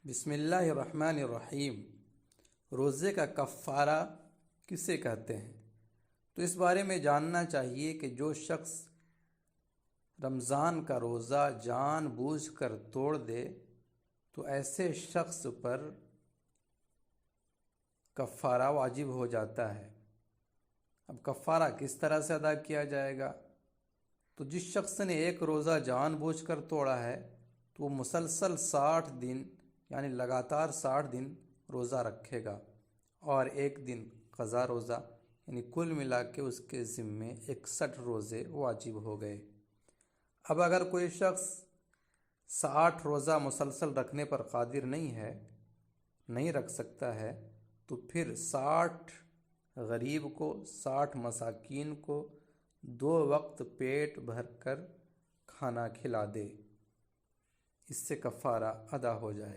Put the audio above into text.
بسم اللہ الرحمن الرحیم۔ روزے کا کفارہ کسے کہتے ہیں؟ تو اس بارے میں جاننا چاہیے کہ جو شخص رمضان کا روزہ جان بوجھ کر توڑ دے تو ایسے شخص پر کفارہ واجب ہو جاتا ہے۔ اب کفارہ کس طرح سے ادا کیا جائے گا؟ تو جس شخص نے ایک روزہ جان بوجھ کر توڑا ہے تو وہ مسلسل 60 دن یعنی لگاتار 60 دن روزہ رکھے گا اور ایک دن قضا روزہ، یعنی کل ملا کے اس کے ذمے 61 روزے واجب ہو گئے۔ اب اگر کوئی شخص 60 روزہ مسلسل رکھنے پر قادر نہیں رکھ سکتا ہے تو پھر 60 غریب کو 60 مساکین کو 2 وقت پیٹ بھر کر کھانا کھلا دے، اس سے کفارہ ادا ہو جائے۔